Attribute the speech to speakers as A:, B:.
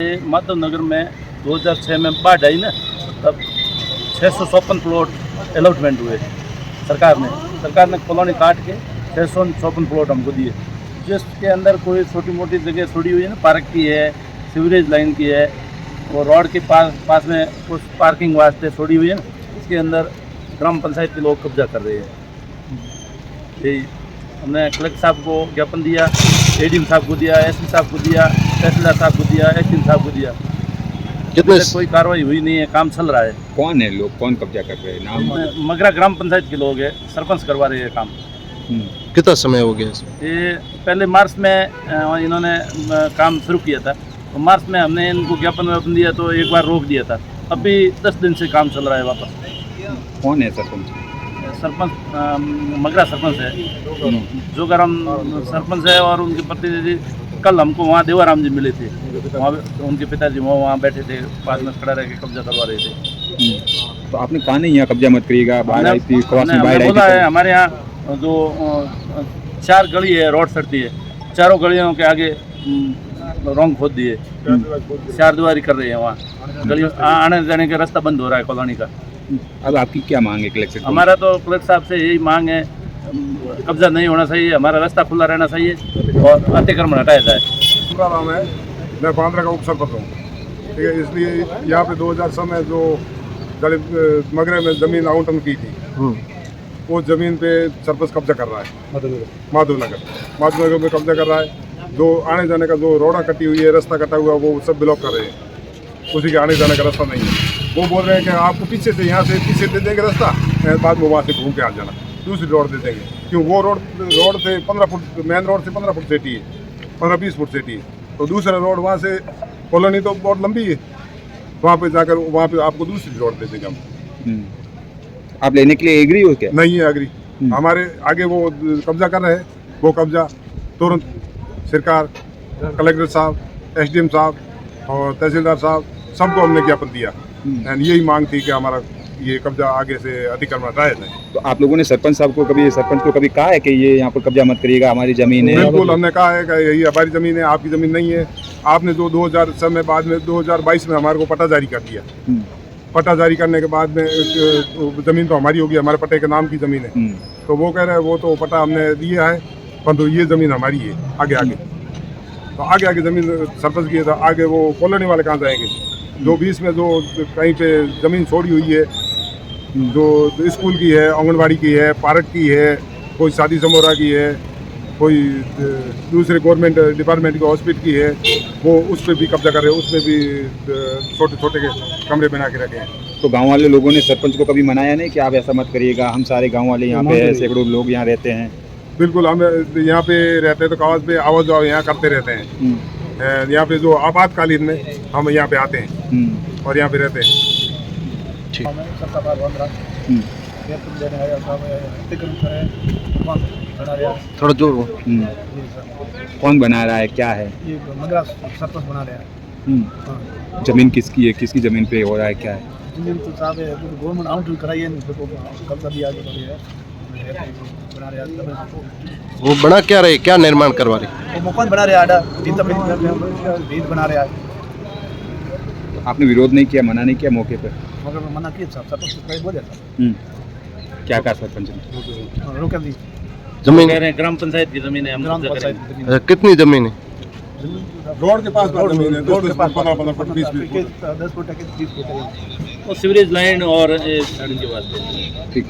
A: माधव नगर में 2006 में बाढ़ आई ना, तब 654 प्लॉट अलॉटमेंट हुए सरकार ने कॉलोनी काट के 654 प्लॉट हमको दिए, जिसके अंदर कोई छोटी मोटी जगह छोड़ी हुई है ना, पार्क की है, सीवरेज लाइन की है, और रोड के पास में कुछ पार्किंग वास्ते छोड़ी हुई है ना, इसके अंदर ग्राम पंचायत के लोग कब्जा कर रहे हैं। यही हमने कलेक्टर साहब को ज्ञापन दिया, एडीएम साहब को दिया, एसपी साहब को दिया, तहसीलदार साहब को दिया, एसडीएम साहब को दिया,
B: कितने
A: कोई कार्रवाई हुई नहीं है, काम चल रहा है।
C: कौन है लोग, कौन कब्जा कर रहे हैं, नाम?
A: मगरा ग्राम पंचायत के लोग हैं, सरपंच करवा रहे हैं काम।
B: कितना समय हो गया इसमें?
A: ये पहले मार्च में इन्होंने काम शुरू किया था, तो मार्च में हमने इनको ज्ञापन दिया तो एक बार रोक दिया था, अभी 10 दिन से काम चल रहा है वापस।
C: कौन है सरपंच?
A: सरपंच मगरा सरपंच है, जो ग्राम सरपंच है, और उनके प्रतिनिधि कल हमको वहाँ देवाराम जी मिले थे, वहाँ उनके पिताजी वहाँ बैठे थे, पास में खड़ा रह के कब्जा करवा रहे थे।
C: तो आपने कहा नहीं यहाँ कब्जा मत करिएगा, बाढ़ आई थी,
A: बोला है हमारे यहाँ जो 4 गली है, रोड सड़ती है, चारों गलियों के आगे रोंग खोद दिए, 4 दीवारी कर रहे हैं, वहाँ गली आने जाने का रास्ता बंद हो रहा है कॉलोनी का।
C: अब आपकी क्या मांग है कलेक्टर?
A: हमारा तो कलेक्टर साहब से यही मांग है, कब्जा नहीं होना चाहिए, हमारा रास्ता खुला रहना चाहिए और अतिक्रमण हटाया जाए।
D: मेरा नाम है, मैं बांद्रा का उप सरपंच हूँ, ठीक है। इसलिए यहाँ पे 2006 में जो मगरे में ज़मीन आवंटन की थी, वो ज़मीन पे सरपंच कब्जा कर रहा है, माधवनगर में कब्जा कर रहा है। जो आने जाने का जो रोड़ा कटी हुई है, रास्ता कटा हुआ, वो सब ब्लॉक कर रहे हैं, उसी के आने जाने का रास्ता नहीं है। वो बोल रहे हैं कि आपको पीछे से, यहाँ से पीछे दे देंगे रास्ता, बाद में वहाँ से घूम के आ जाना, दूसरी रोड दे देंगे, क्यों वो रोड से 15 फुट, मेन रोड से 15 फुट सेटी है, 15-20 फुट सेटी है, तो दूसरा रोड वहाँ से कॉलोनी तो बहुत लंबी है, वहाँ पे जाकर वहाँ पे आपको दूसरी रोड दे देंगे हम।
C: आप लेने के लिए एग्री हो क्या?
D: नहीं है एग्री, हमारे आगे वो कब्जा कर रहे हैं, वो कब्जा तुरंत सरकार, कलेक्टर साहब, एसडीएम साहब और तहसीलदार साहब, सबको हमने ज्ञापन दिया, एंड यही मांग थी कि हमारा ये कब्जा आगे से अतिक्रमण हटाया जाए।
C: तो आप लोगों ने सरपंच को कभी कहा है कि ये यहाँ पर कब्जा मत करिएगा, हमारी जमीन है?
D: बिल्कुल, हमने कहा है कि यही हमारी ज़मीन है, आपकी ज़मीन नहीं है। आपने जो 2000 में बाद में 2022 में हमारे को पट्टा जारी कर दिया, पट्टा जारी करने के बाद में ज़मीन तो हमारी होगी, हमारे पट्टे के नाम की ज़मीन है, तो वो कह रहे हैं वो तो पट्टा हमने दिया है, परंतु ये ज़मीन हमारी है आगे, तो आगे ज़मीन सरपंच की है, तो आगे वो कॉलोनी वाले कहाँ जाएंगे? जो बीच में जो कहीं पे ज़मीन छोड़ी हुई है, जो स्कूल की है, आंगनबाड़ी की है, पार्क की है, कोई शादी समारोह की है, कोई दूसरे गवर्नमेंट डिपार्टमेंट की हॉस्पिटल की है, वो उस पर भी कब्जा कर रहे हैं, उसमें भी छोटे छोटे कमरे बना के रखे हैं।
C: तो गांव वाले लोगों ने सरपंच को कभी मनाया नहीं कि आप ऐसा मत करिएगा? हम सारे गांव वाले यहाँ पे सैकड़ों लोग यहाँ रहते हैं।
D: बिल्कुल, हम यहाँ पे रहते हैं तो कागज पे आवाज़ जाओ यहाँ करते रहते हैं। यहाँ पे जो आपातकालीन में हम यहाँ पे आते हैं और यहाँ पे रहते हैं।
B: थोड़ा जोर हो।
C: कौन बना रहा है, क्या है?
E: ये मगरा सरपंच बना रहा है।
C: जमीन किसकी है, किसकी जमीन पे हो रहा है, क्या है?
E: जमीन तो साहब है, गवर्नमेंट आउट कराई है, कब्जा दिया गया है, बना रहे हैं।
B: वो बना क्या रहे, क्या निर्माण करवा रहे?
E: वो मकान बना रहे आडा, भीत बना रहे हैं।
C: आपने विरोध नहीं किया, मना नहीं किया मौके पर?
E: मगर मना किया साहब, सरपंच बोले था।
C: क्या कहा सरपंच ने?
E: रोक दी
B: जमीन
A: कह रहे हैं ग्राम पंचायत की ज़मीन है, हम
E: ग्राम
A: कब्जा
E: पंचायत
A: करेंगे।
E: जमीन
B: कितनी जमीन है?
D: रोड के पास जमीन है,
E: रोड के पास
D: 15 फुट 20
E: 10 फुट 30 फुट है।
A: और सीवरेज लाइन और सड़क के वास्ते।
C: ठीक।